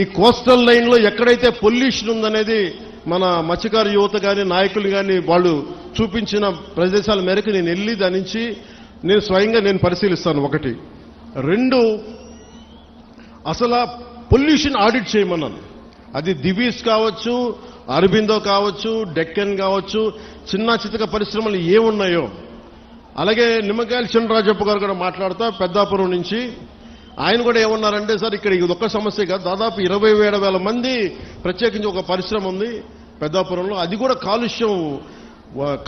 ఈ కోస్టల్ లైన్లో ఎక్కడైతే పొల్యూషన్ ఉందనేది మన మత్స్యకార యువత కానీ నాయకులు కానీ వాళ్ళు చూపించిన ప్రదేశాల మేరకు నేను వెళ్ళి దాని నుంచి నేను స్వయంగా నేను పరిశీలిస్తాను. ఒకటి. రెండు, అసలు పొల్యూషన్ ఆడిట్ చేయమన్నాను. అది దివీస్ కావచ్చు, అరబిందో కావచ్చు, డెక్కన్ కావచ్చు, చిన్న చితక పరిశ్రమలు ఏమున్నాయో. అలాగే నిమ్మకాయల చినరాజప్ప గారు కూడా మాట్లాడుతా పెద్దాపురం నుంచి ఆయన కూడా ఏమన్నారంటే, సార్ ఇక్కడ ఇది ఒక్క సమస్య కాదు, దాదాపు 27,000 మంది ప్రత్యేకించి ఒక పరిశ్రమ ఉంది పెద్దాపురంలో. అది కూడా కాలుష్యం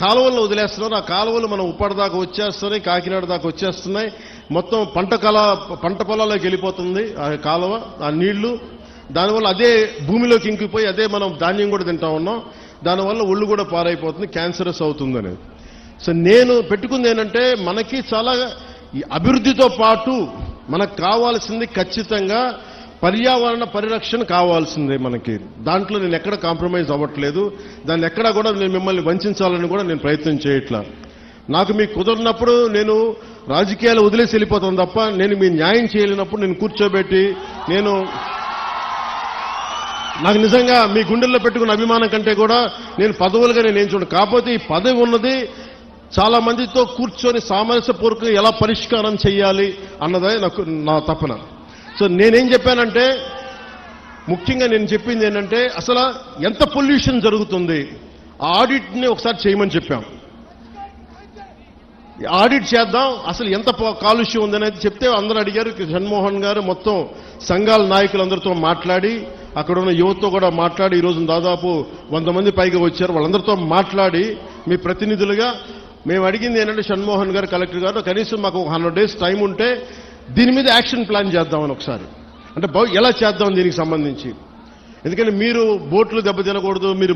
కాలువల్లో వదిలేస్తున్నారు. ఆ కాలువలు మనం ఉప్పాడ దాకా వచ్చేస్తున్నాయి, కాకినాడ దాకా వచ్చేస్తున్నాయి. మొత్తం పంట పొలాల్లోకి వెళ్ళిపోతుంది ఆ కాలువ, ఆ నీళ్లు. దానివల్ల అదే భూమిలోకి ఇంకిపోయి అదే మనం ధాన్యం కూడా తింటా ఉన్నాం. దానివల్ల ఒళ్ళు కూడా పారైపోతుంది, క్యాన్సరస్ అవుతుంది అనేది. సో నేను పెట్టుకుంది ఏంటంటే, మనకి చాలా అభివృద్ధితో పాటు మనకు కావాల్సింది ఖచ్చితంగా పర్యావరణ పరిరక్షణ కావాల్సిందే మనకి. దాంట్లో నేను ఎక్కడ కాంప్రమైజ్ అవ్వట్లేదు. దాన్ని ఎక్కడా కూడా నేను మిమ్మల్ని వంచాలని కూడా నేను ప్రయత్నం చేయట్లా. నాకు మీకు కుదరినప్పుడు నేను రాజకీయాలు వదిలేసి వెళ్ళిపోతాను తప్ప, నేను మీ న్యాయం చేయలేనప్పుడు నేను కూర్చోబెట్టి నాకు నిజంగా మీ గుండెల్లో పెట్టుకున్న అభిమానం కంటే కూడా నేను పదవులుగా నేను ఏం చూడను. కాకపోతే ఈ పదవి ఉన్నది చాలా మందితో కూర్చొని సామరస్యపూర్వకంగా ఎలా పరిష్కారం చేయాలి అన్నదే నా తపన. సో నేనేం చెప్పానంటే, ముఖ్యంగా నేను చెప్పింది ఏంటంటే, అసలు ఎంత పొల్యూషన్ జరుగుతుంది ఆ ఆడిట్ని ఒకసారి చేయమని చెప్పాం. ఆడిట్ చేద్దాం, అసలు ఎంత కాలుష్యం ఉందనేది చెప్తే అందరూ అడిగారు. జగన్మోహన్ గారు మొత్తం సంఘాల నాయకులందరితో మాట్లాడి, అక్కడ ఉన్న యువతతో కూడా మాట్లాడి, ఈరోజు దాదాపు 100 మంది పైగా వచ్చారు. వాళ్ళందరితో మాట్లాడి మీ ప్రతినిధులుగా మేము అడిగింది ఏంటంటే, షణ్మోహన్ గారు, కలెక్టర్ గారు, కనీసం మాకు 100 days టైం ఉంటే దీని మీద యాక్షన్ ప్లాన్ చేద్దామని ఒకసారి, అంటే ఎలా చేద్దాం దీనికి సంబంధించి. ఎందుకంటే మీరు బోట్లు దెబ్బతినకూడదు, మీకు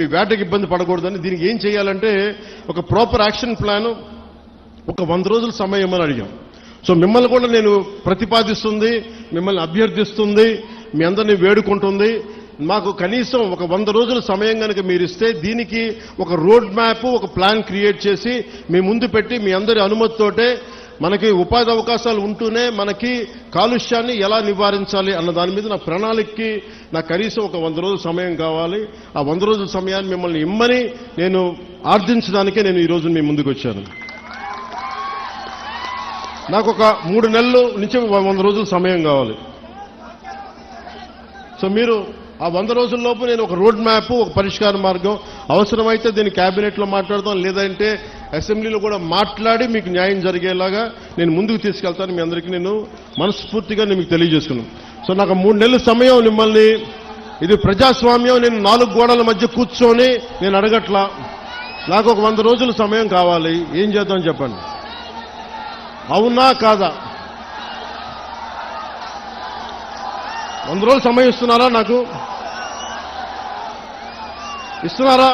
మీ వేటకి ఇబ్బంది పడకూడదని దీనికి ఏం చేయాలంటే ఒక ప్రాపర్ యాక్షన్ ప్లాన్, ఒక 100 రోజుల సమయం అని అడిగాం. సో మిమ్మల్ని కూడా నేను ప్రతిపాదిస్తుంది, మిమ్మల్ని అభ్యర్థిస్తుంది, మీ అందరినీ వేడుకుంటుంది. మాకు కనీసం ఒక 100 రోజుల సమయం కనుక మీరు ఇస్తే దీనికి ఒక రోడ్ మ్యాప్, ఒక ప్లాన్ క్రియేట్ చేసి మీ ముందు పెట్టి మీ అందరి అనుమతితోటే మనకి ఉపాధి అవకాశాలు ఉంటూనే మనకి కాలుష్యాన్ని ఎలా నివారించాలి అన్న దాని మీద నా ప్రణాళికకి నాకు కనీసం ఒక 100 రోజుల సమయం కావాలి. ఆ 100 రోజుల సమయాన్ని మిమ్మల్ని ఇమ్మని నేను ఆర్థించడానికే నేను ఈరోజు మీ ముందుకు వచ్చాను. నాకు ఒక 3 నెలల నుంచి 100 రోజుల సమయం కావాలి. సో మీరు ఆ 100 రోజుల్లోపు నేను ఒక రోడ్ మ్యాప్, ఒక పరిష్కార మార్గం, అవసరమైతే దీన్ని క్యాబినెట్లో మాట్లాడతాం, లేదంటే అసెంబ్లీలో కూడా మాట్లాడి మీకు న్యాయం జరిగేలాగా నేను ముందుకు తీసుకెళ్తాను. మీ అందరికీ నేను మనస్ఫూర్తిగా మీకు తెలియజేసుకున్నాను. సో నాకు 3 నెలల సమయం మిమ్మల్ని, ఇది ప్రజాస్వామ్యం, నేను 4 గోడల మధ్య కూర్చొని నేను అడగట్లా. నాకు ఒక 100 రోజుల సమయం కావాలి. ఏం చేద్దాం చెప్పండి, అవునా కాదా? 100 రోజులు సమయం ఇస్తున్నారా? నాకు ఇస్తున్నారా?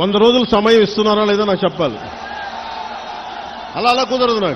100 రోజులు సమయం ఇస్తున్నారా లేదా నాకు చెప్పాలి. అలా కుదరదు నాకు.